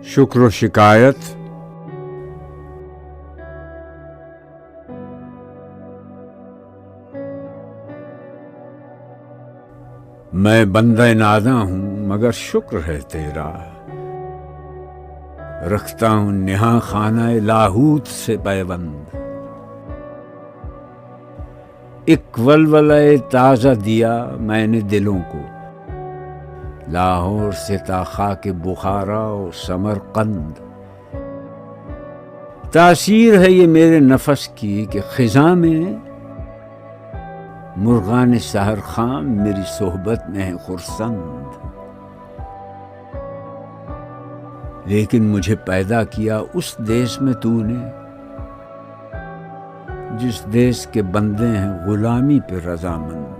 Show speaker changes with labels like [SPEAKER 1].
[SPEAKER 1] शुक्र व शिकायत। मैं बंदे नादा हूं मगर शुक्र है तेरा, रखता हूं निहा खाना लाहूत से पैबंद। एक वलवले ताज़ा दिया मैंने दिलों को, लाहौर से ताखा के बुखारा और समरकंद। तासीर है ये मेरे नफस की कि खिजा में मुर्गान सहर खां मेरी सोहबत में है खुर्संद। लेकिन मुझे पैदा किया उस देश में तूने, जिस देश के बंदे हैं गुलामी पे रजामंद।